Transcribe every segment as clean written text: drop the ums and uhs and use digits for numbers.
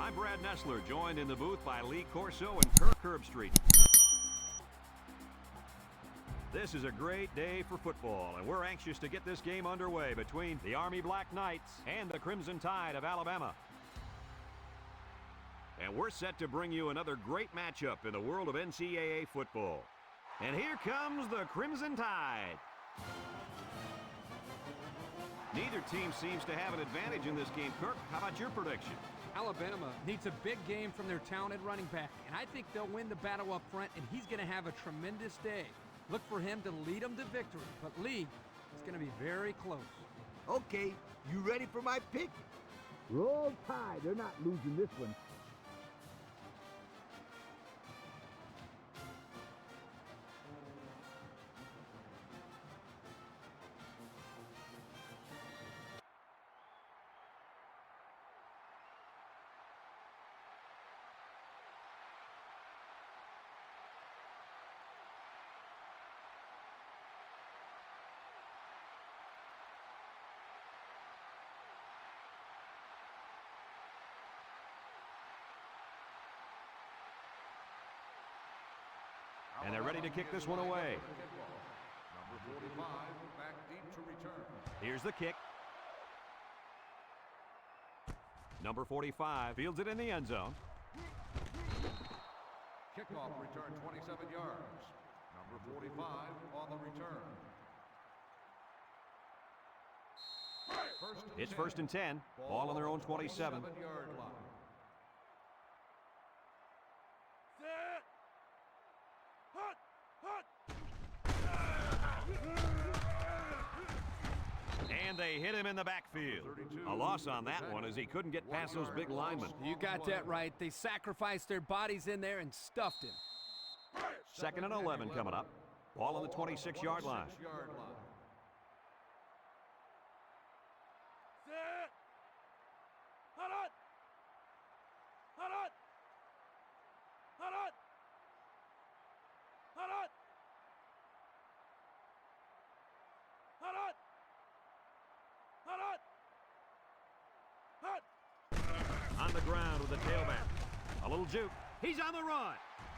I'm Brad Nessler, joined in the booth by Lee Corso and Kirk Herbstreit. This is a great day for football, and we're anxious to get this game underway between the Army Black Knights and the Crimson Tide of Alabama. And we're set to bring you another great matchup in the world of NCAA football. And here comes the Crimson Tide. Neither team seems to have an advantage in this game. Kirk, how about your prediction? Alabama needs a big game from their talented running back, and I think they'll win the battle up front, and he's going to have a tremendous day. Look for him to lead them to victory, but Lee, it's going to be very close. Okay, you ready for my pick? Roll Tide, they're not losing this one. And they're ready to kick this one away. Number 45, back deep to return. Here's the kick. Number 45 fields it in the end zone. Kickoff return 27 yards. Number 45 on the return. It's first and 10. Ball on their own 27. 27-yard line. And they hit him in the backfield. A loss on that one as he couldn't get past those big linemen. You got that right. They sacrificed their bodies in there and stuffed him. Second and 11 coming up. Ball on the 26-yard line. On the ground with the tailback. A little juke. He's on the run.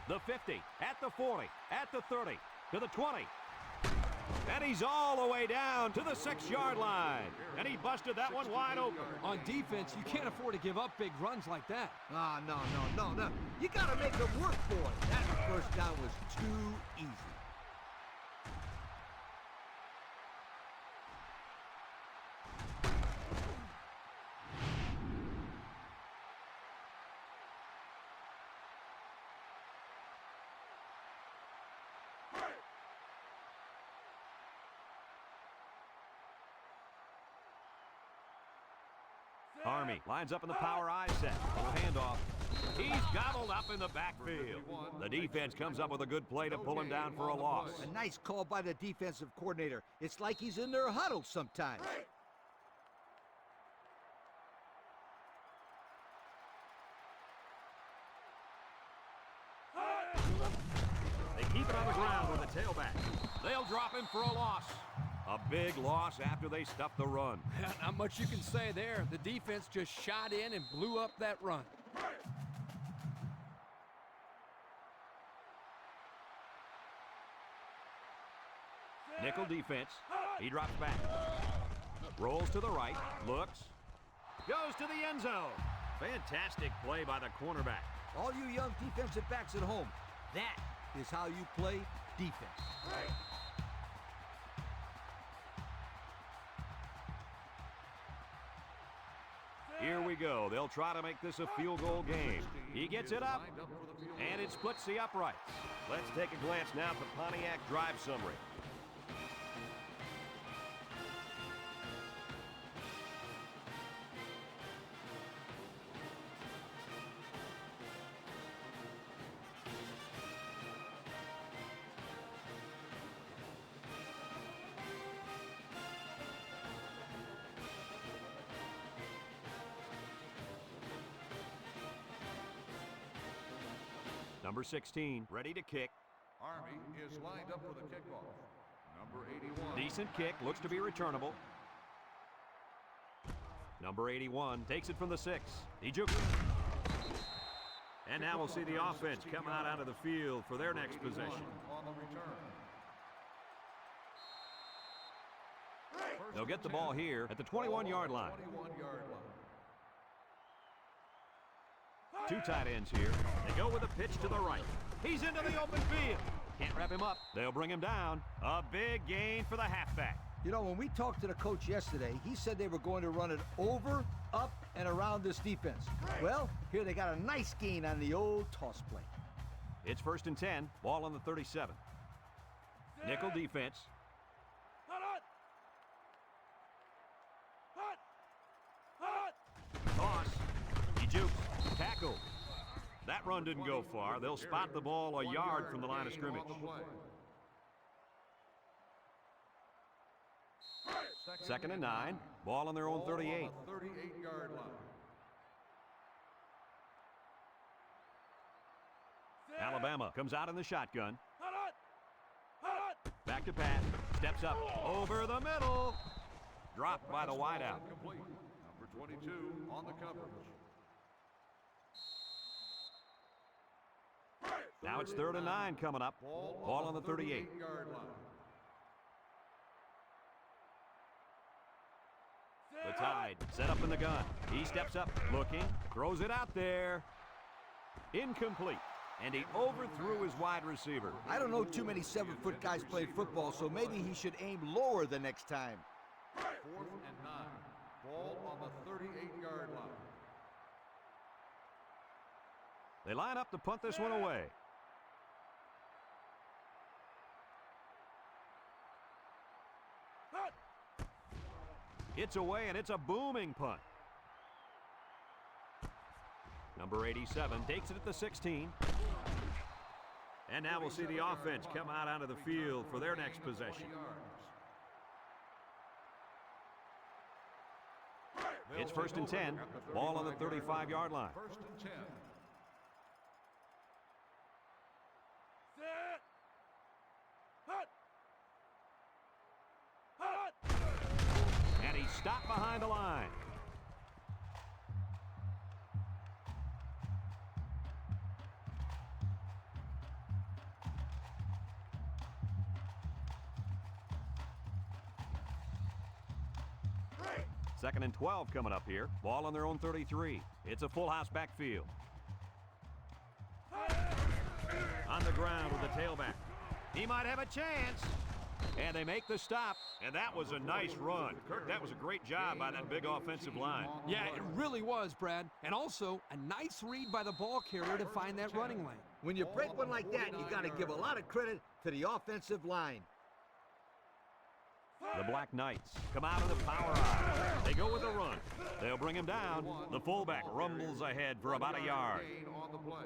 The 50, at the 40, at the 30, to the 20. And he's all the way down to the 6-yard line. And he busted that one wide open. On defense, you can't afford to give up big runs like that. No. You got to make them work for it. That first down was too easy. Army lines up in the power I set. Little handoff. He's gobbled up in the backfield. The defense comes up with a good play to pull him down for a loss. A nice call by the defensive coordinator. It's like he's in their huddle sometimes. They keep it on the ground with the tailback. They'll drop him for a loss. A big loss after they stuffed the run. Not much you can say there. The defense just shot in and blew up that run. Nickel defense. He drops back. Rolls to the right. Looks. Goes to the end zone. Fantastic play by the cornerback. All you young defensive backs at home, that is how you play defense. Here we go. They'll try to make this a field goal game. He gets it up, and it splits the uprights. Let's take a glance now at the Pontiac drive summary. Number 16, ready to kick. Army is lined up for the kickoff. Number 81. Decent kick, looks to be returnable. Number 81 takes it from the 6. He jukes it. And now we'll see the offense come out onto the field for their next possession. On the return. They'll get the ball here at the 21-yard line. 21-yard line. Two tight ends here. They go with a pitch to the right. He's into the open field. Can't wrap him up. They'll bring him down. A big gain for the halfback. You know, when we talked to the coach yesterday, he said they were going to run it over, up, and around this defense. Well, here they got a nice gain on the old toss play. It's 1st and 10. Ball on the 37. Nickel defense. Toss. He jukes. Tackle. That run didn't go far. They'll spot the ball a yard from the line of scrimmage. Second and 9. Ball on their own 38. 38-yard line. Alabama comes out in the shotgun. Back to pass. Steps up. Over the middle. Dropped by the wideout. Complete. Number 22 on the coverage. Now it's 3rd and 9 coming up. Ball on the 38. 38-yard line. The Tide set up in the gun. He steps up, looking, throws it out there. Incomplete. And he overthrew his wide receiver. I don't know too many 7-foot guys playing football, so maybe he should aim lower the next time. 4th and 9. Ball on the 38-yard line. They line up to punt this one away. It's away, and it's a booming punt. Number 87 takes it at the 16. And now we'll see the offense come out onto the field for their next possession. It's 1st and 10. Ball on the 35-yard line. 1st and 10. And he stopped behind the line. Second and 12 coming up here. Ball on their own 33. It's a full house backfield. On the ground with the tailback. He might have a chance. And they make the stop. And that was a nice run. Kirk, that was a great job by that big offensive line. Yeah, it really was, Brad. And also, a nice read by the ball carrier to find that running lane. When you break one like that, you got to give a lot of credit to the offensive line. The Black Knights come out of the power eye. They go with a run. They'll bring him down. The fullback rumbles ahead for about a yard. Gain on the play.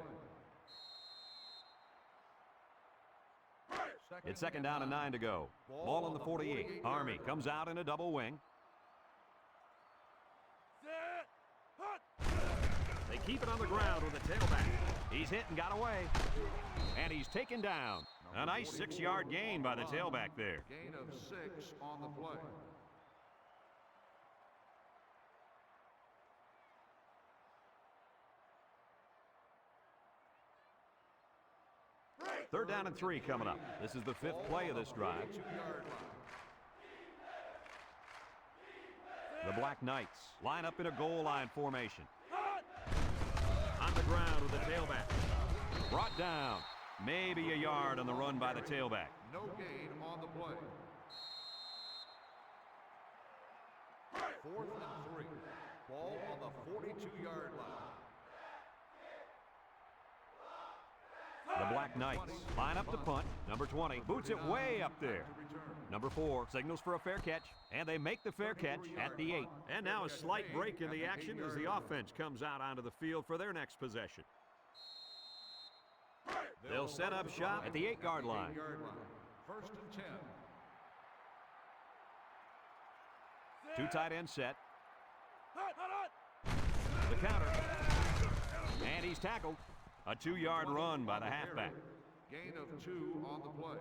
It's 2nd down and 9 to go. Ball on the 48. Army comes out in a double wing. They keep it on the ground with the tailback. He's hit and got away. And he's taken down. A nice 6-yard gain by the tailback there. Gain of 6 on the play. Third down and 3 coming up. This is the 5th play of this drive. 2-yard line. The Black Knights line up in a goal line formation. On the ground with the tailback. Brought down. Maybe a yard on the run by the tailback. No gain on the play. 4th and 3. Ball on the 42-yard line. The Black Knights line up to punt. Number 20 boots it way up there. Number 4 signals for a fair catch, and they make the fair catch at the 8. And now a slight break in the action as the offense comes out onto the field for their next possession. They'll set up shop at the 8-yard line. 1st and 10. Two tight ends set. The counter. And he's tackled. A 2-yard run by the halfback. Gain of 2 on the play.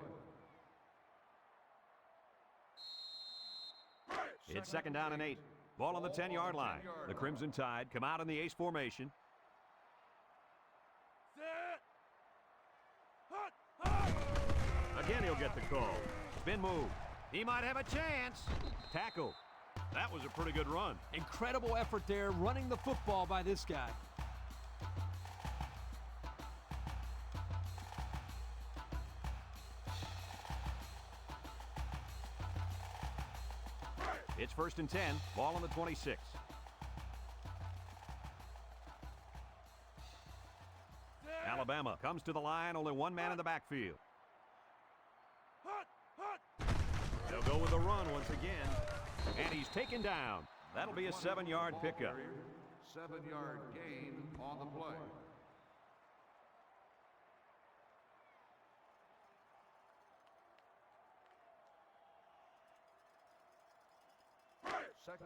It's 2nd down and 8. Ball on the 10-yard line. The Crimson Tide come out in the ace formation. again he'll get the call. Spin move. He might have a chance. Tackle. That was a pretty good run. Incredible effort there, running the football by this guy. It's 1st and 10. Ball on the 26. Alabama comes to the line. Only one man in the backfield. They'll go with the run once again. And he's taken down. That'll be a 7-yard pickup. 7-yard gain on the play.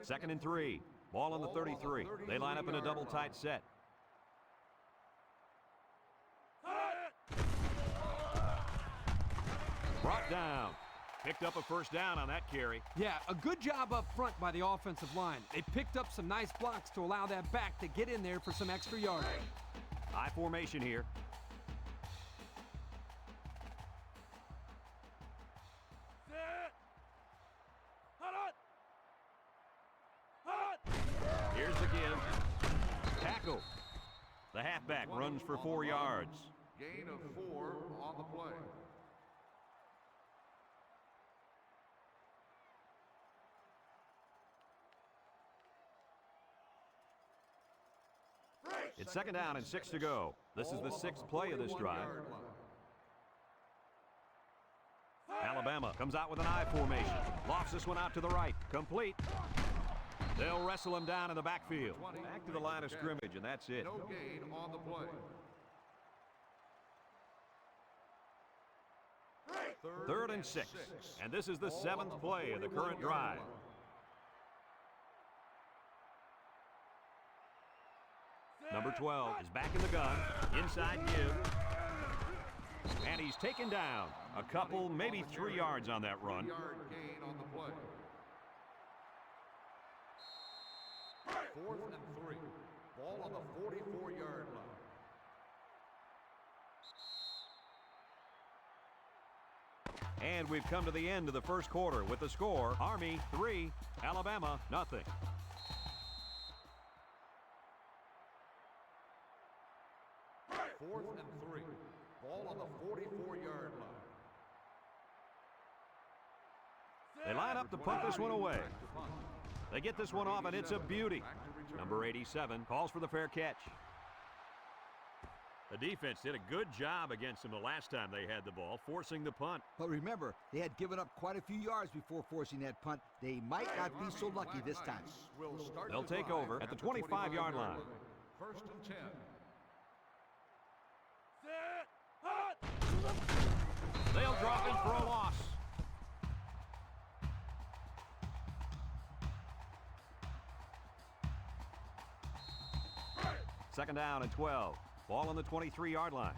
Second and 3. Ball on the 33. They line up in a double tight set. Brought down. Picked up a first down on that carry. Yeah, a good job up front by the offensive line. They picked up some nice blocks to allow that back to get in there for some extra yardage. High formation here. Here's the give. Tackle. The halfback runs for 4 yards. Gain of 4 on the play. It's 2nd down and 6 to go. This is the 6th play of this drive. Alabama comes out with an I formation. Lofts this one out to the right. Complete. They'll wrestle him down in the backfield. Back to the line of scrimmage, and that's it. No gain on the play. 3rd and 6. And this is the 7th play of the current drive. Number 12 is back in the gun. Inside give. And he's taken down. A couple, maybe 3 yards on that run. 3-yard gain on the play. 4th and 3. Ball on the 44-yard line. And we've come to the end of the first quarter with the score, Army 3, Alabama nothing. Fourth and 3. Ball on the 44-yard line. They line up to punt this one away. They get this one off, and it's a beauty. Number 87 calls for the fair catch. The defense did a good job against them the last time they had the ball, forcing the punt. But remember, they had given up quite a few yards before forcing that punt. They might not be so lucky this time. They'll take over at the 25-yard line. 1st and 10. They'll drop in for a loss. Second down and 12. Ball on the 23-yard line.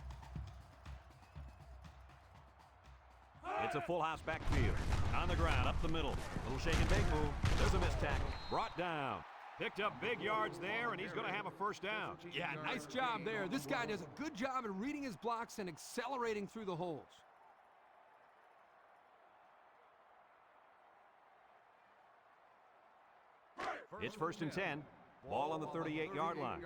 It's a full house backfield. On the ground, up the middle. Little shake and bake move. There's a missed tackle. Brought down. Picked up big yards there, and he's going to have a first down. Yeah, nice job there. This guy does a good job in reading his blocks and accelerating through the holes. It's 1st and 10. Ball on the 38-yard line.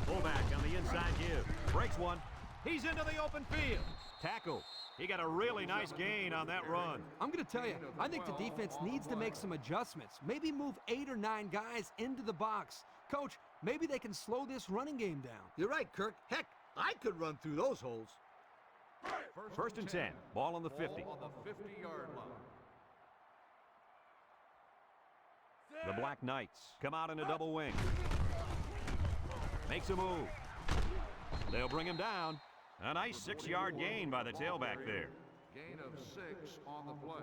Fullback on the inside give. Breaks one. He's into the open field. Tackle. He got a really nice gain on that run. I'm going to tell you, I think the defense needs to make some adjustments. Maybe move 8 or 9 guys into the box. Coach, maybe they can slow this running game down. You're right, Kirk. Heck, I could run through those holes. 1st and 10. Ball on the 50. Ball on the 50-yard line. The Black Knights come out in a double wing. Makes a move. They'll bring him down. A nice 6-yard gain by the tailback there. Gain of 6 on the play.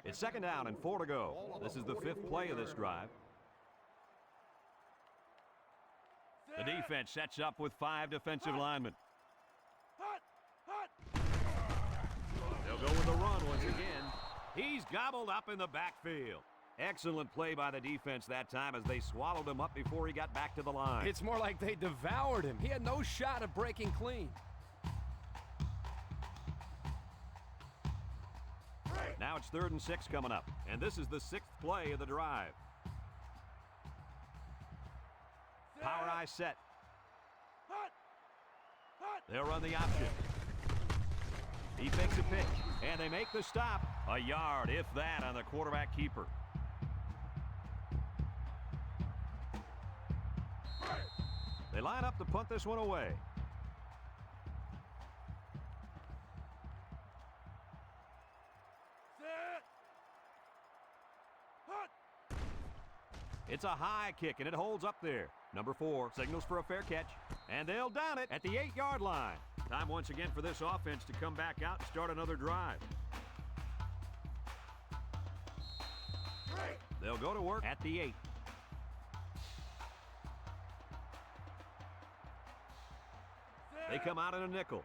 It's second down and 4 to go. This is the 5th play of this drive. The defense sets up with 5 defensive linemen. They'll go with the run once again. He's gobbled up in the backfield. Excellent play by the defense that time as they swallowed him up before he got back to the line. It's more like they devoured him. He had no shot of breaking clean. Now it's 3rd and 6 coming up, and this is the 6th play of the drive. Power eye set. They'll run the option. He fakes a pitch, and they make the stop. A yard, if that, on the quarterback keeper. They line up to punt this one away. It's a high kick, and it holds up there. Number 4 signals for a fair catch, and they'll down it at the 8-yard line. Time once again for this offense to come back out and start another drive. They'll go to work at the 8. They come out in a nickel.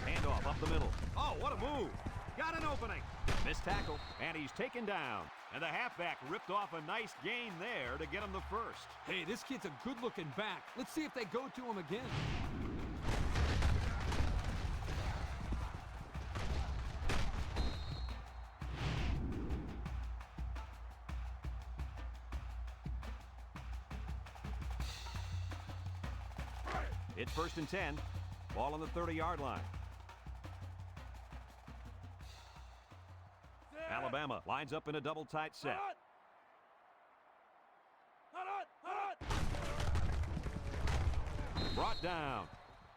Handoff up the middle. Oh, what a move. Got an opening. Missed tackle, and he's taken down. And the halfback ripped off a nice gain there to get him the first. Hey, this kid's a good-looking back. Let's see if they go to him again. It's 1st and 10. Ball on the 30-yard line. Alabama lines up in a double tight set. Brought down.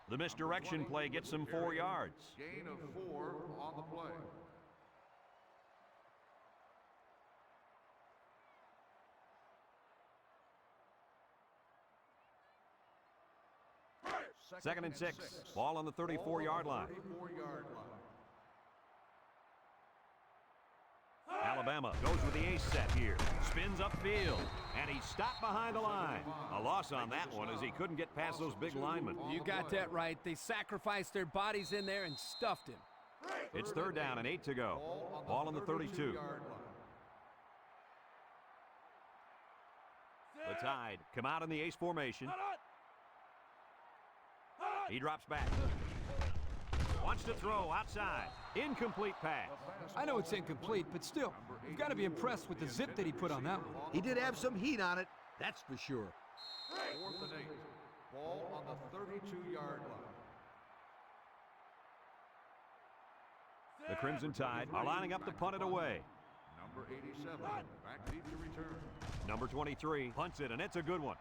The misdirection play gets him 4 yards. Gain of 4 on the play. Second and 6. Ball on the 34-yard line. 34-yard line. Alabama goes with the ace set here. Spins upfield, and he's stopped behind the line. A loss on that one as he couldn't get past those big linemen. You got that right. They sacrificed their bodies in there and stuffed him. It's 3rd down and 8 to go. Ball on the 32. The Tide come out in the ace formation. He drops back. Wants to throw outside. Incomplete pass. I know it's incomplete, but still, you've got to be impressed with the zip that he put on that one. He did have some heat on it, that's for sure. 4th and 8. Ball on the 32-yard line. The Crimson Tide are lining up to punt it away. Number 87, back deep to return. Number 23 punts it, and it's a good one.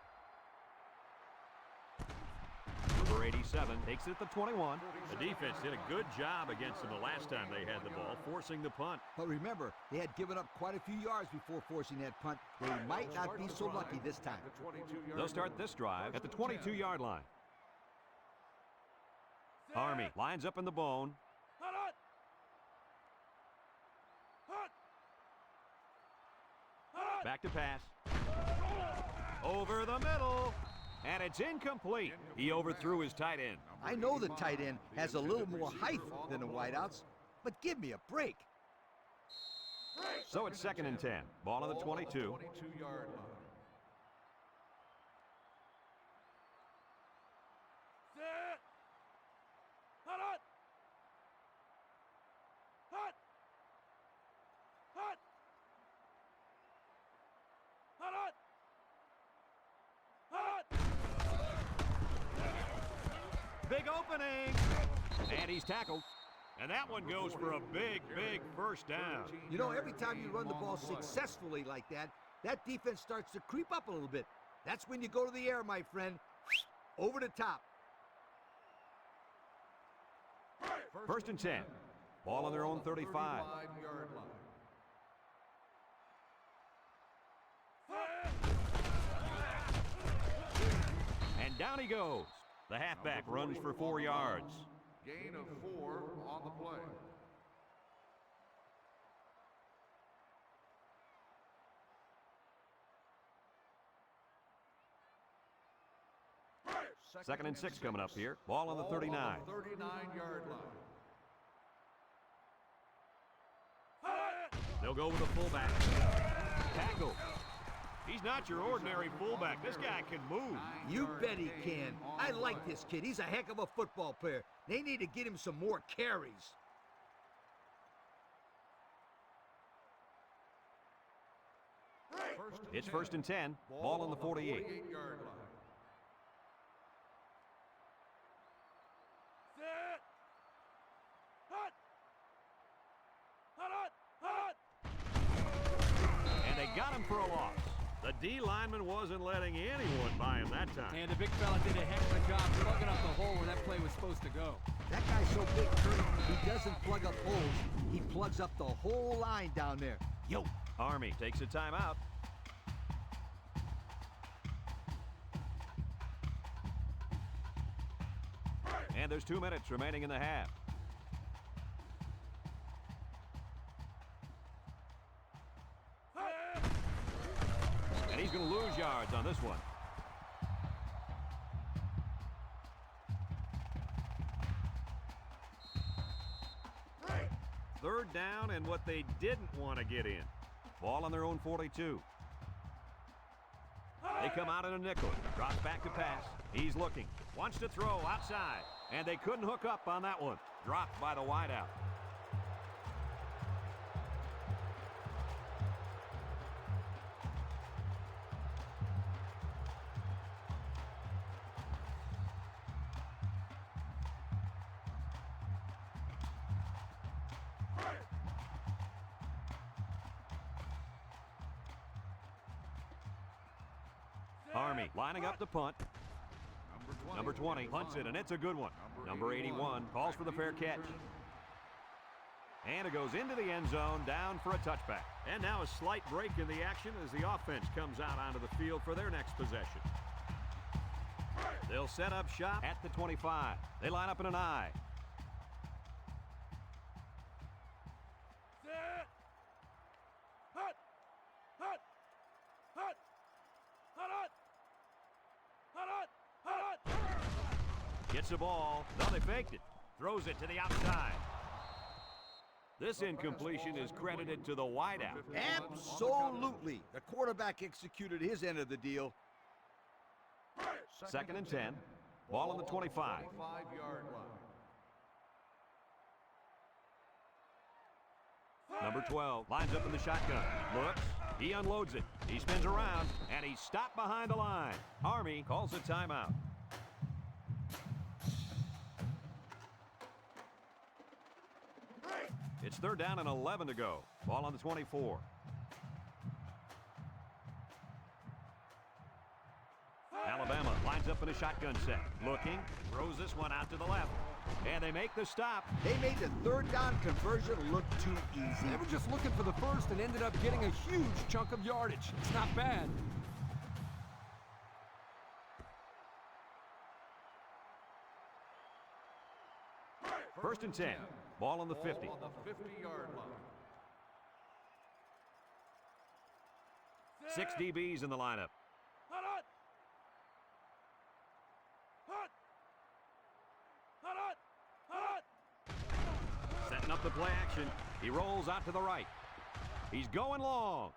Number 87 takes it at the 21. The defense did a good job against them the last time they had the ball, forcing the punt. But remember, they had given up quite a few yards before forcing that punt. They might not be so lucky this time. They'll start this drive at the 22-yard line. Army lines up in the bone. Back to pass. Over the middle. And it's incomplete. He overthrew his tight end. I know the tight end has a little more height than the wideouts, but give me a break. So it's 2nd and 10. Ball on the 22. 22-yard line. Big opening. And he's tackled. And that one goes for a big, big first down. You know, every time you run the ball successfully like that, that defense starts to creep up a little bit. That's when you go to the air, my friend. Over the top. 1st and 10. Ball on their own 35. 35-yard line. And down he goes. The halfback runs for 4 yards. Gain of 4 on the play. Second and 6 coming up here. Ball on the 39. 39-yard line. They'll go with a fullback. Tackle. He's not your ordinary fullback. This guy can move. You bet he can. I like this kid. He's a heck of a football player. They need to get him some more carries. It's first and 10. Ball on the 48. 48-yard line. And they got him for a loss. The D lineman wasn't letting anyone by him that time. And the big fella did a heck of a job plugging up the hole where that play was supposed to go. That guy's so big, Kurt, he doesn't plug up holes. He plugs up the whole line down there. Yo. Army takes a timeout. And there's 2 minutes remaining in the half. And he's going to lose yards on this one. Third down and what they didn't want to get in. Ball on their own 42. They come out in a nickel. Drops back to pass. He's looking. Wants to throw outside. And they couldn't hook up on that one. Dropped by the wideout. Army lining up the punt. Number 20 punts it, and it's a good one. Number 81 calls for the fair catch. And it goes into the end zone, down for a touchback. And now a slight break in the action as the offense comes out onto the field for their next possession. They'll set up shop at the 25. They line up in an I. Gets the ball. No, they faked it. Throws it to the outside. This incompletion is credited to the wideout. Absolutely. The quarterback executed his end of the deal. Second and 10. Ball on the 25. 25-yard line. Number 12 lines up in the shotgun. Looks. He unloads it. He spins around, and he's stopped behind the line. Army calls a timeout. It's third down and 11 to go. Ball on the 24. Alabama lines up in a shotgun set. Looking, throws this one out to the left. And they make the stop. They made the third down conversion look too easy. They were just looking for the first and ended up getting a huge chunk of yardage. It's not bad. First and 10. Ball on the 50. On the 50-yard line. 6 DBs in the lineup. Setting up the play action. He rolls out to the right. He's going long.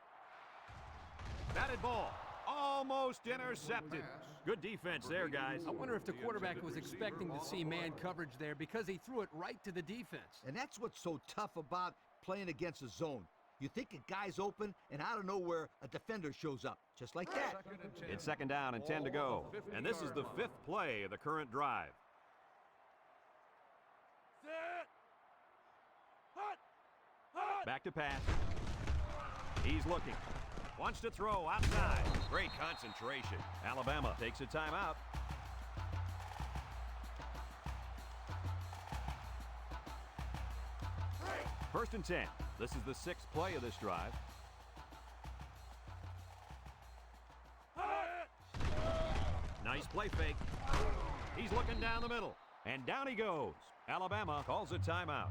Batted ball. Almost intercepted. Good defense there, guys. I wonder if the quarterback was expecting to see man coverage there because he threw it right to the defense. And that's what's so tough about playing against a zone. You think a guy's open, and out of nowhere, a defender shows up. Just like that. It's second down and 10 to go. And this is the 5th play of the current drive. Back to pass. He's looking. Wants to throw outside. Great concentration. Alabama takes a timeout. First and 10. This is the 6th play of this drive. Nice play fake. He's looking down the middle. And down he goes. Alabama calls a timeout.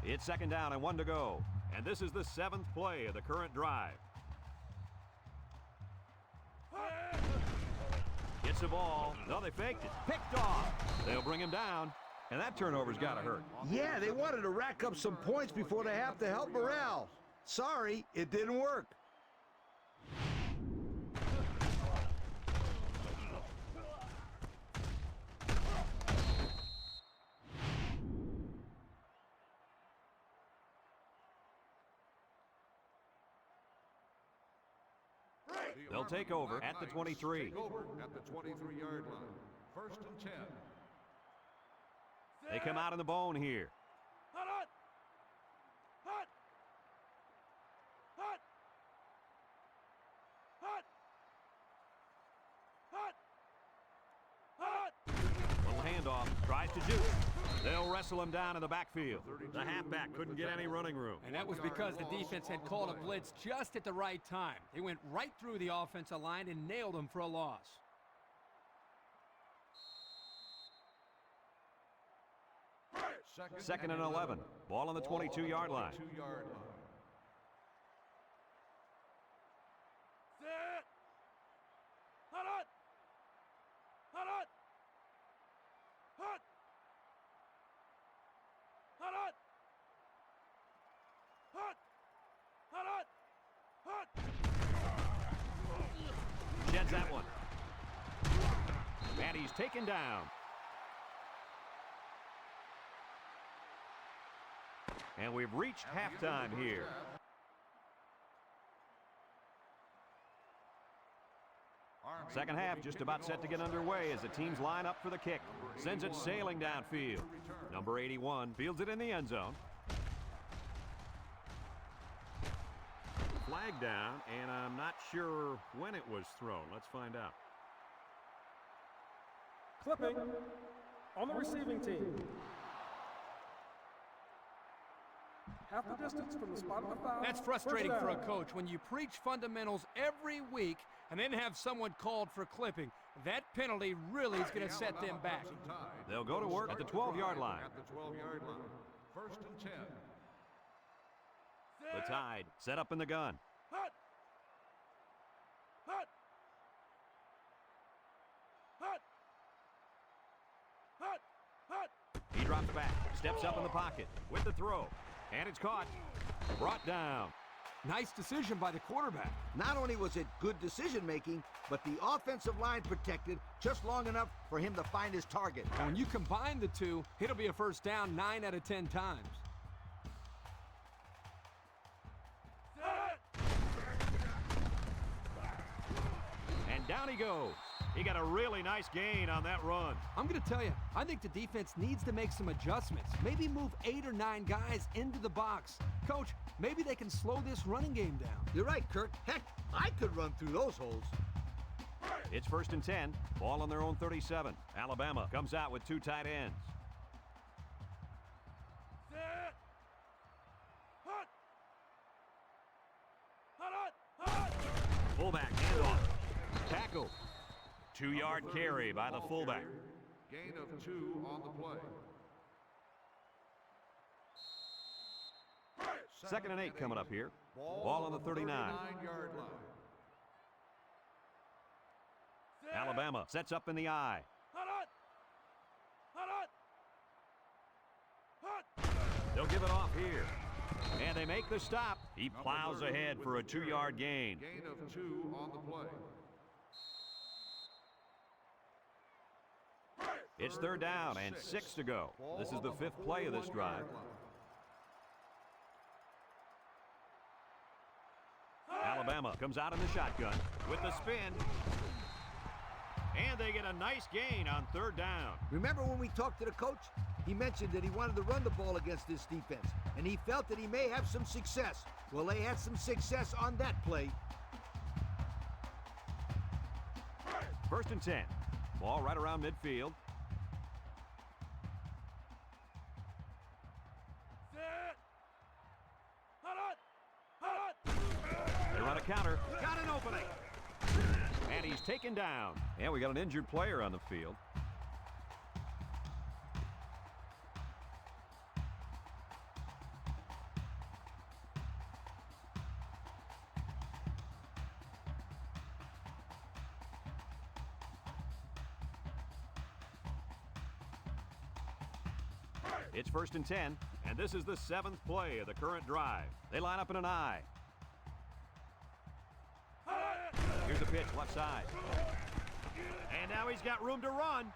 It's second down and 1 to go. And this is the 7th play of the current drive. Gets the ball. No, they faked it. Picked off. They'll bring him down. And that turnover's got to hurt. Yeah, they wanted to rack up some points before they have to help morale. Sorry, it didn't work. They'll take over at the 23. Take over at the 23-yard line. First and 10. They come out in the bone here. Little handoff. Tries to juke. They'll wrestle him down in the backfield. The halfback couldn't get any running room. And that was because the defense had called a blitz just at the right time. They went right through the offensive line and nailed him for a loss. Second and 11. Ball on the 22-yard line. Sheds that one. And he's taken down. And we've reached halftime here. Second half just about set to get underway as the teams line up for the kick. Sends it sailing downfield. Number 81 fields it in the end zone. Flag down, and I'm not sure when it was thrown. Let's find out. Clipping on the receiving team. Half the distance from the spot of the foul. That's frustrating for a coach when you preach fundamentals every week and then have someone called for clipping. That penalty really is going to set them back. They'll go to work at the 12-yard line. At the 12-yard line. First and 10. The Tide set up in the gun. He drops back, steps up in the pocket with the throw, and it's caught, brought down. Nice decision by the quarterback. Not only was it good decision-making, but the offensive line protected just long enough for him to find his target. And when you combine the two, it'll be a first down 9 out of 10 times. And down he goes. He got a really nice gain on that run. I'm going to tell you, I think the defense needs to make some adjustments. Maybe move 8 or 9 guys into the box. Coach, maybe they can slow this running game down. You're right, Kurt. Heck, I could run through those holes. It's first and 10. Ball on their own 37. Alabama comes out with 2 tight ends. Fullback handoff. Tackle. 2-yard carry by the fullback. Gain of 2 on the play. Second and 8 coming up here. Ball on the 39. 39-yard line. Alabama sets up in the eye. They'll give it off here. And they make the stop. He plows ahead for a 2-yard gain. Gain of 2 on the play. It's third down and 6 to go. This is the 5th play of this drive. Alabama comes out in the shotgun with the spin. And they get a nice gain on third down. Remember when we talked to the coach? He mentioned that he wanted to run the ball against this defense, and he felt that he may have some success. Well, they had some success on that play. First and 10. Ball right around midfield. They run a counter. Got an opening. And he's taken down. And we got an injured player on the field. It's 1st and 10, and this is the 7th play of the current drive. They line up in an I. Here's a pitch, left side. And now he's got room to run.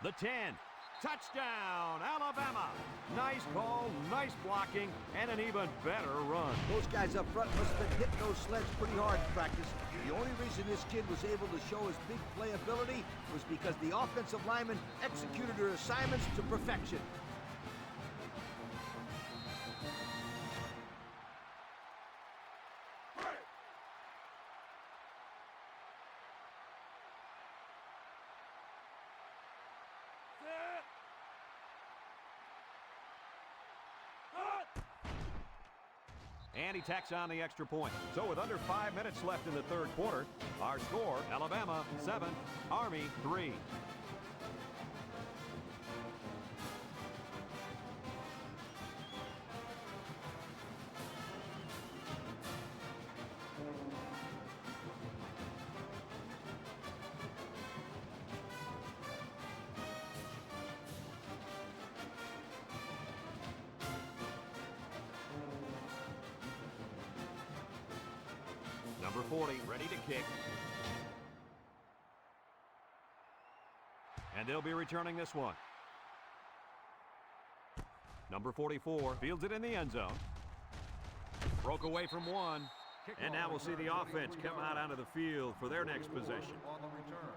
The 10. Touchdown, Alabama. Nice call, nice blocking, and an even better run. Those guys up front must have been hitting those sleds pretty hard in practice. The only reason this kid was able to show his big playability was because the offensive linemen executed their assignments to perfection. And he tacks on the extra point. So with under 5 minutes left in the third quarter, our score, Alabama 7, Army 3. Number 40, ready to kick. And they'll be returning this one. Number 44 fields it in the end zone. Broke away from one. And now we'll see the offense come out onto the field for their next possession. On the return.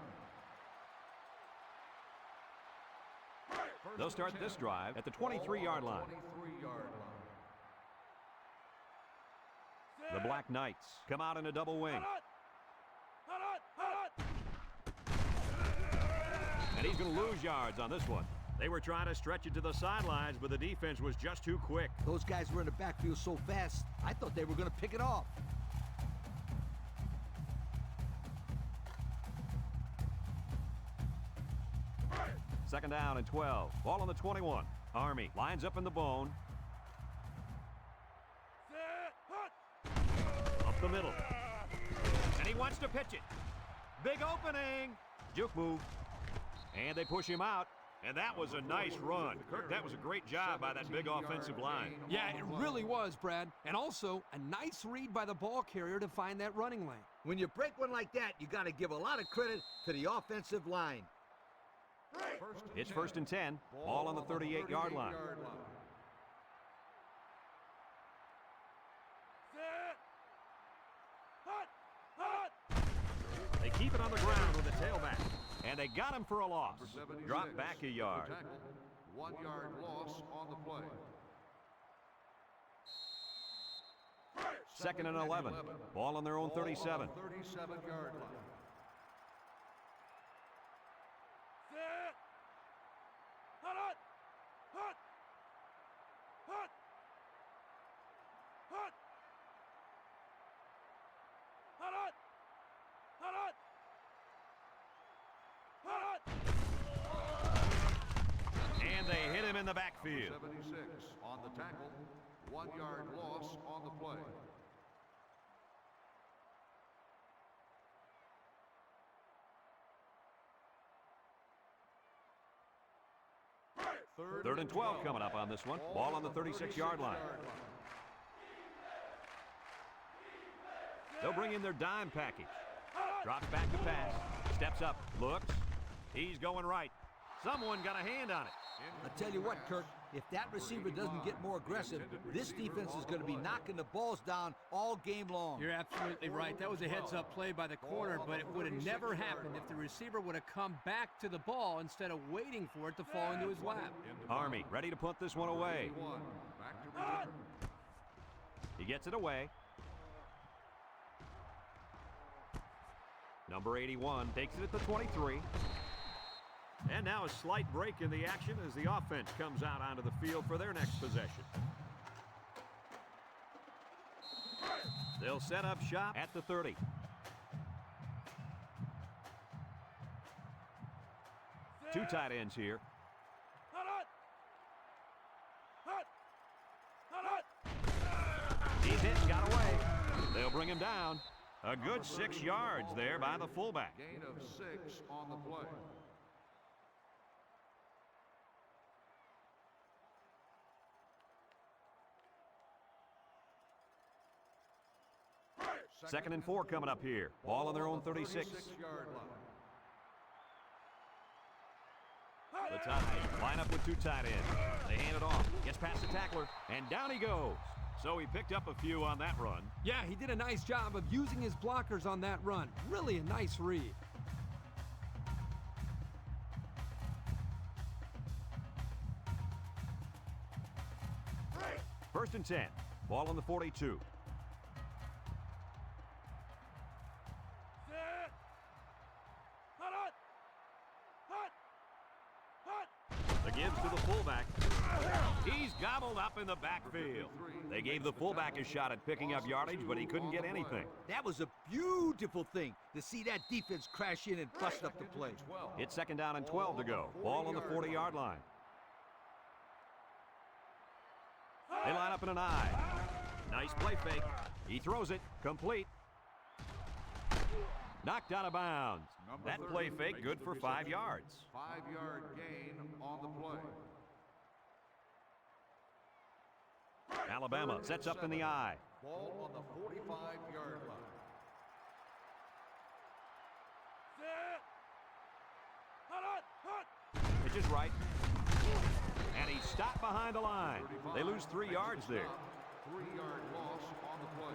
They'll start this drive at the 23-yard line. 23-yard line. The Black Knights come out in a double wing. And he's going to lose yards on this one. They were trying to stretch it to the sidelines, but the defense was just too quick. Those guys were in the backfield so fast, I thought they were going to pick it off. Second down and 12. Ball on the 21. Army lines up in the bone. Up the middle. And he wants to pitch it. Big opening. Juke move. And they push him out. And that was a nice run. Kirk, that was a great job by that big offensive line. Yeah, it really was, Brad. And also, a nice read by the ball carrier to find that running lane. When you break one like that, you got to give a lot of credit to the offensive line. It's 1st and 10. Ball on the 38-yard line. They keep it on the ground with the tailback. And they got him for a loss. Drop back a yard. 1 yard loss on the play. 2nd and 11. Ball on their own 37. 37-yard line. And they hit him in the backfield. 76 on the tackle. 1 yard loss on the play. Third and 12 coming up on this one. Ball on the 36-yard line. They'll bring in their dime package. Drops back to pass. Steps up. Looks. He's going right. Someone got a hand on it. I tell you what, Kirk, if that receiver doesn't get more aggressive, this defense is going to be knocking the balls down all game long. You're absolutely right. That was a heads-up play by the corner, but it would have never happened if the receiver would have come back to the ball instead of waiting for it to fall into his lap. Army ready to punt this one away. Back to return. He gets it away. Number 81 takes it at the 23. And now a slight break in the action as the offense comes out onto the field for their next possession. They'll set up shop at the 30. two tight ends here. He's hit and got away. They'll bring him down. A good 6 yards there by the fullback. Gain of 6 on the play. Second and 4 coming up here. Ball on their own 36. 36-yard line. The Tide line up with two tight ends. They hand it off. Gets past the tackler, and down he goes. So he picked up a few on that run. Yeah, he did a nice job of using his blockers on that run. Really a nice read. First and 10. Ball on the 42. The gives to the fullback. He's gobbled up in the backfield. They gave the fullback a shot at picking up yardage, but he couldn't get anything. That was a beautiful thing to see that defense crash in and bust up the play. It's second down and 12 to go. Ball on the 40-yard line. They line up in an I. Nice play fake. He throws it. Complete. Knocked out of bounds. That play fake good for 5 yards. 5-yard gain on the play. Alabama sets up in the I. Ball on the 45-yard line. Pitch is right. And he's stopped behind the line. They lose 3 yards there. 3-yard loss on the play.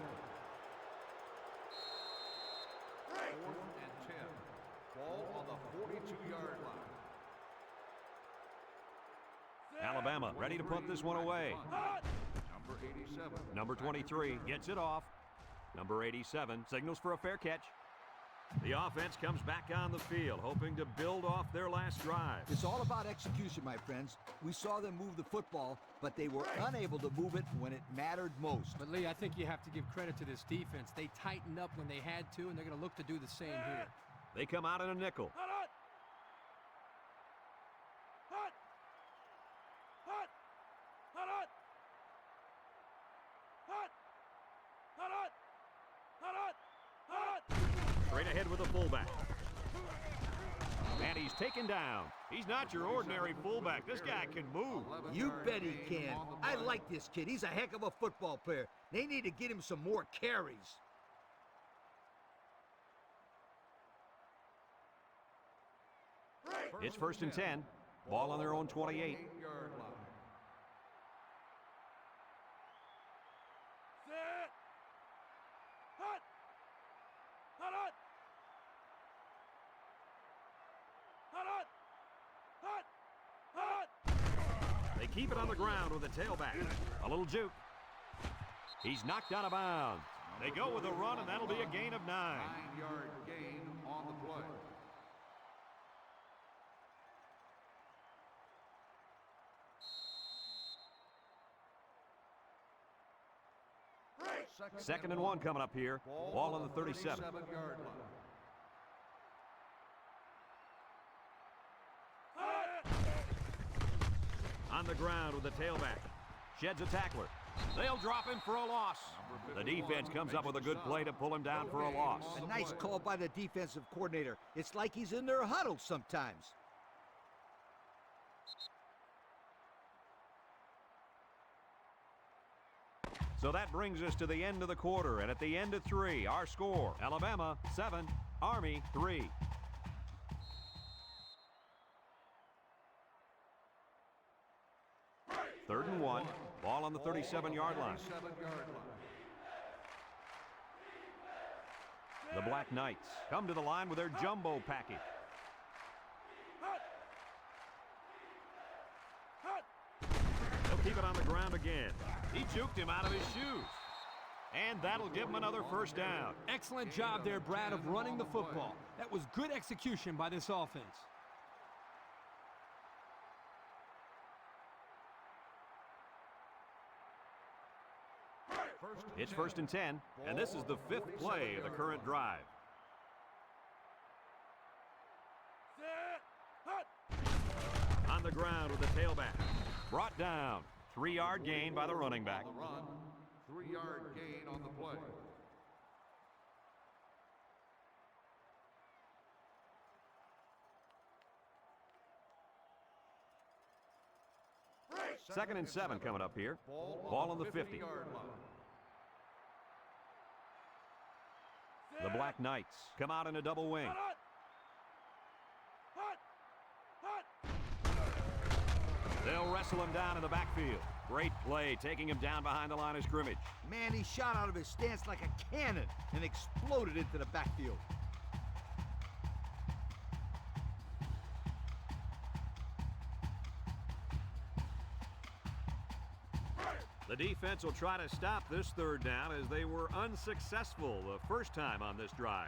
4th and 10. Ball on the 42-yard line. Alabama ready to punt this one away. Number 87. Number 23 gets it off. Number 87 signals for a fair catch. The offense comes back on the field, hoping to build off their last drive. It's all about execution, my friends. We saw them move the football, but they were unable to move it when it mattered most. But Lee, I think you have to give credit to this defense. They tightened up when they had to, and they're going to look to do the same here. They come out in a nickel. Straight ahead with the fullback. And he's taken down. He's not your ordinary fullback. This guy can move. You bet he can. I like this kid. He's a heck of a football player. They need to get him some more carries. It's first and 10. Ball on their own 28. 8-yard line. They keep it on the ground with a tailback. A little juke. He's knocked out of bounds. They go with a run, and that'll be a gain of 9. 9-yard gain on the play. Second and 1 coming up here. Ball on the 37. 37-yard line. On the ground with the tailback. Sheds a tackler. They'll drop him for a loss. The defense comes up with a good play to pull him down for a loss. A nice call by the defensive coordinator. It's like he's in their huddle sometimes. So that brings us to the end of the quarter, and at the end of 3, our score, Alabama 7, Army 3. Third and 1, ball on the 37-yard line. 37-yard line. The Black Knights come to the line with their jumbo package. They'll keep it on the ground again. He juked him out of his shoes. And that'll give him another first down. Excellent job there, Brad, of running the football. That was good execution by this offense. It's first and 10, and this is the 5th play of the current drive. the ground with the tailback. Brought down. 3-yard gain by the running back. On the run, 3-yard gain on the play. Second and 7 coming up here. Ball on the 50. 50-yard line. The Black Knights come out in a double wing. They'll wrestle him down in the backfield. Great play, taking him down behind the line of scrimmage. Man, he shot out of his stance like a cannon and exploded into the backfield. The defense will try to stop this third down as they were unsuccessful the first time on this drive.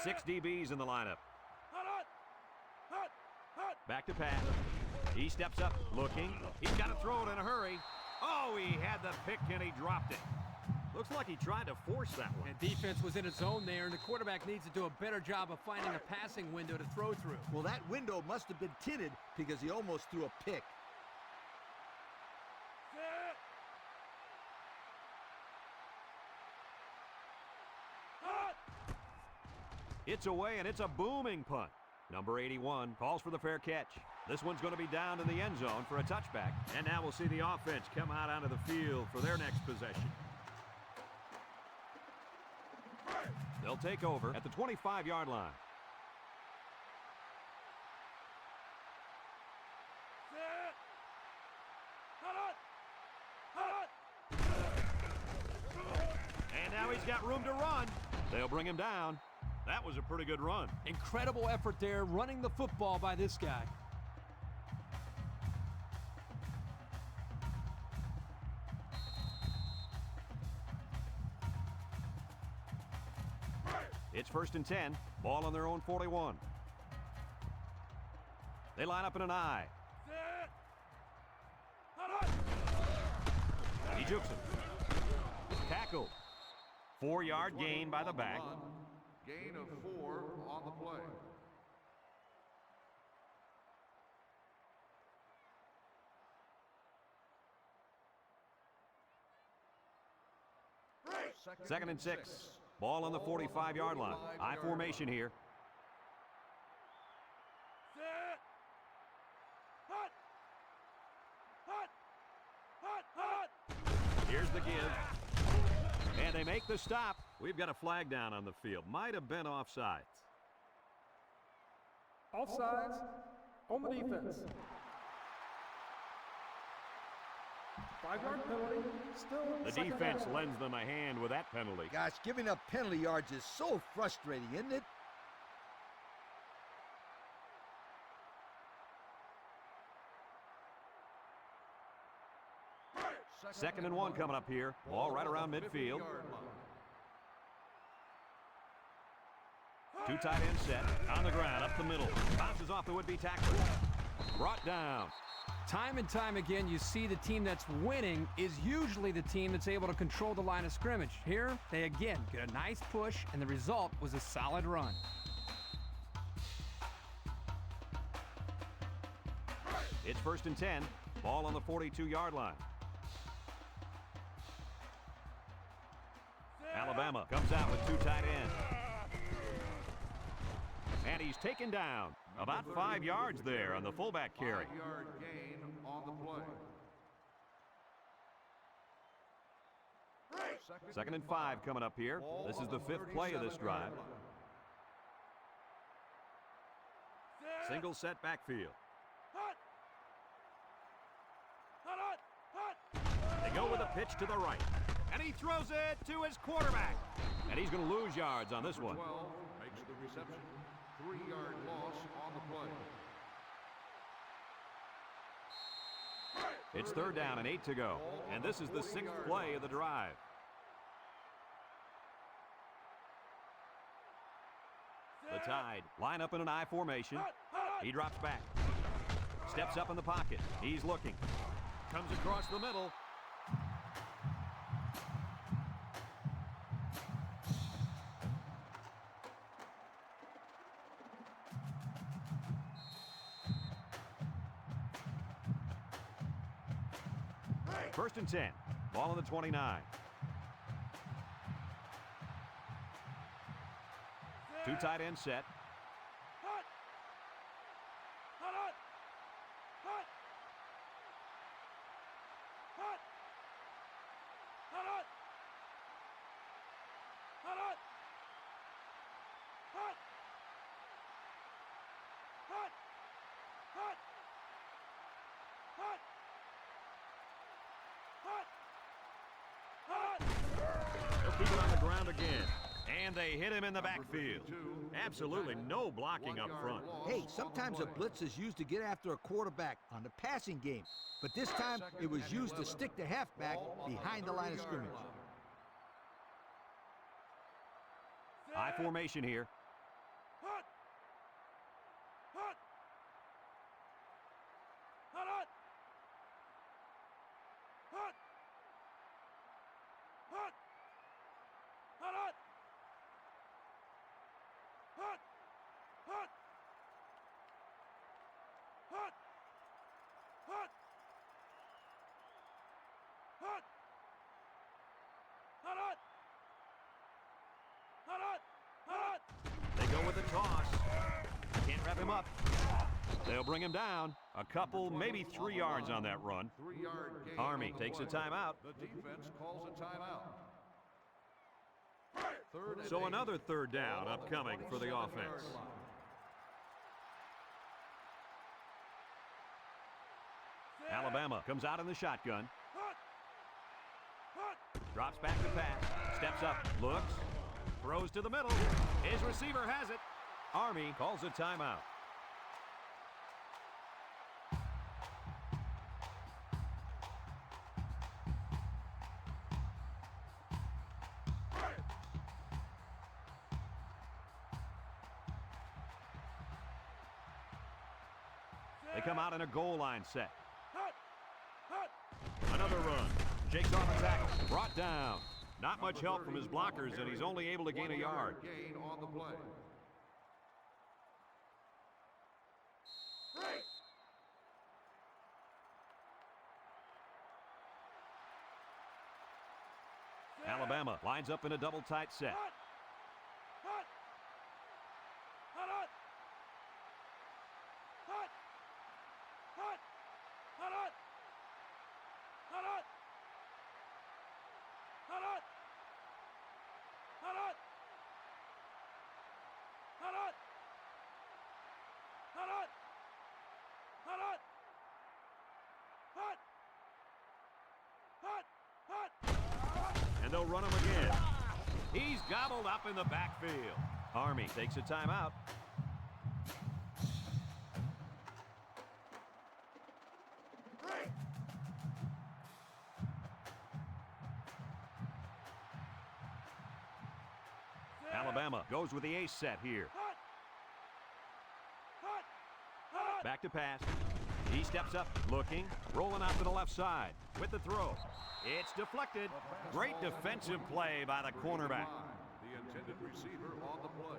6 DBs in the lineup. Back to pass. He steps up, looking. He's got to throw it in a hurry. Oh, he had the pick and he dropped it. Looks like he tried to force that one. And defense was in a zone there, and the quarterback needs to do a better job of finding a passing window to throw through. Well, that window must have been tinted because he almost threw a pick. It's away, and it's a booming punt. Number 81 calls for the fair catch. This one's going to be down in the end zone for a touchback. And now we'll see the offense come out onto the field for their next possession. They'll take over at the 25-yard line. And now he's got room to run. They'll bring him down. That was a pretty good run. Incredible effort there, running the football by this guy. It's 1st and 10. Ball on their own 41. They line up in an I. He jukes him. Tackled. 4-yard gain by the back. Gain of 4 on the play. Second and 6. Ball on the 45-yard line. I formation here. Here's the give. And they make the stop. We've got a flag down on the field. Might have been offsides. Offsides on the defense. 5-yard penalty. Still The second defense down. lends them a hand with that penalty. Gosh, giving up penalty yards is so frustrating, isn't it? Second and 1 coming up here. Ball right around midfield. 2 tight ends set. On the ground, up the middle. Bounces off the would-be tackler. Brought down. Time and time again, you see the team that's winning is usually the team that's able to control the line of scrimmage. Here, they again get a nice push, and the result was a solid run. It's 1st and 10. Ball on the 42-yard line. Alabama comes out with 2 tight ends. And he's taken down. About 5 yards there on the fullback carry. 5-yard gain on the play. Second and 5 coming up here. This is the 5th play of this drive. Single set backfield. They go with a pitch to the right. And he throws it to his quarterback. And he's going to lose yards on this one. 12 makes the reception. 3-yard loss on the play. It's 3rd down and 8 to go. And this is the 6th play of the drive. The Tide line up in an I formation. He drops back. Steps up in the pocket. He's looking. Comes across the middle. First and 10. Ball on the 29. Two tight end set. They'll keep it on the ground again. And they hit him in the backfield. Absolutely no blocking up front. Hey, sometimes a blitz is used to get after a quarterback on the passing game, but this time it was used to stick the halfback behind the line of scrimmage. High formation here. They go with the toss. Can't wrap him up. They'll bring him down. A couple, maybe 3 yards on that run. 3-yard gain. Army takes a timeout. The defense calls a timeout. So another third down upcoming for the offense. Alabama comes out in the shotgun. Drops back to pass. Steps up. Looks. Throws to the middle. His receiver has it. Army calls a timeout. They come out in a goal line set. Another run. Shakes off a tackle. Brought down. Not much help from his blockers, and he's only able to gain a yard. Gain on the play. Alabama lines up in a double tight set. And they'll run him again. He's gobbled up in the backfield. Army takes a timeout. Alabama goes with the ace set here. Back to pass. He steps up, looking, rolling out to the left side with the throw. It's deflected. Great defensive play by the cornerback. The intended receiver on the play.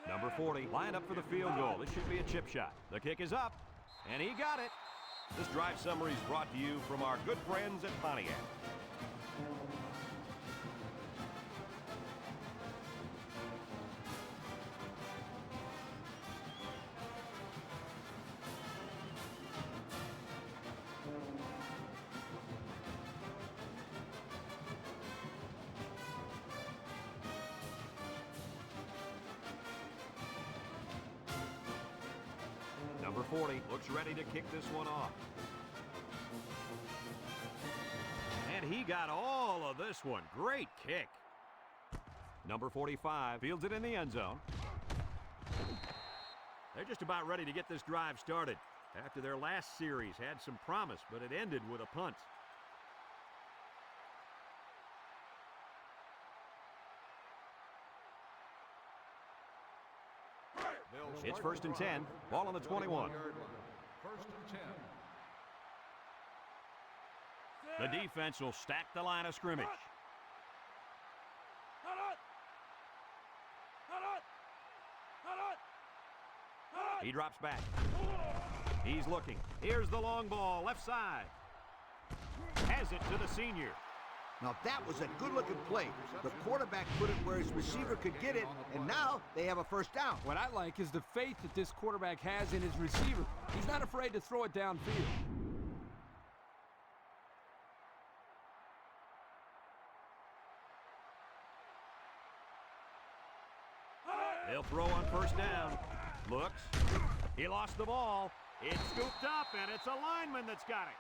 Number 40 lined up for the field goal. This should be a chip shot. The kick is up, and he got it. This drive summary is brought to you from our good friends at Pontiac. Number 40 looks ready to kick this one off. And he got all of this one. Great kick. Number 45 fields it in the end zone. They're just about ready to get this drive started. After their last series had some promise, but it ended with a punt. It's first and 10. Ball on the 21. First and 10. The defense will stack the line of scrimmage. He drops back. He's looking. Here's the long ball, left side. Has it to the senior. Now that was a good-looking play. The quarterback put it where his receiver could get it, and now they have a first down. What I like is the faith that this quarterback has in his receiver. He's not afraid to throw it downfield. They'll throw on first down. Looks. He lost the ball. It's scooped up, and it's a lineman that's got it.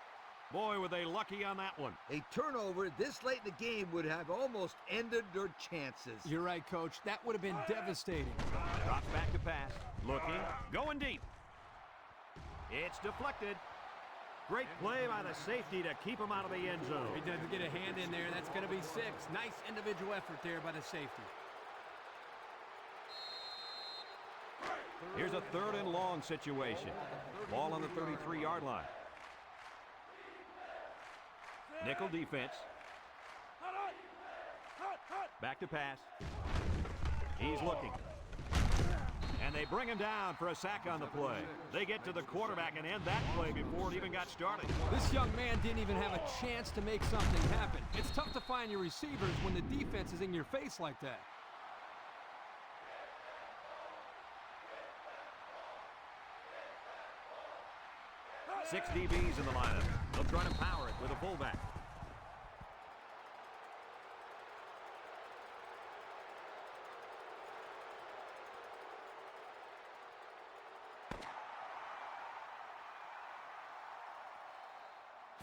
Boy, were they lucky on that one. A turnover this late in the game would have almost ended their chances. You're right, Coach. That would have been devastating. Drops back to pass. Looking. Going deep. It's deflected. Great play by the safety to keep him out of the end zone. If he doesn't get a hand in there, that's going to be 6. Nice individual effort there by the safety. Here's a 3rd and long situation. Ball on the 33-yard line. Nickel defense. Back to pass. He's looking. And they bring him down for a sack on the play. They get to the quarterback and end that play before it even got started. This young man didn't even have a chance to make something happen. It's tough to find your receivers when the defense is in your face like that. Six DBs in the lineup. They'll try to power it with a fullback.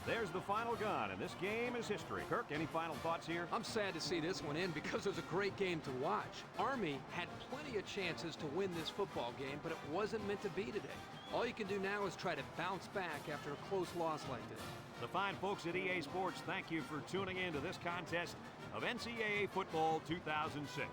There's the final gun, and this game is history. Kirk, any final thoughts here? I'm sad to see this one end because it was a great game to watch. Army had plenty of chances to win this football game, but it wasn't meant to be today. All you can do now is try to bounce back after a close loss like this. The fine folks at EA Sports, thank you for tuning in to this contest of NCAA Football 2006.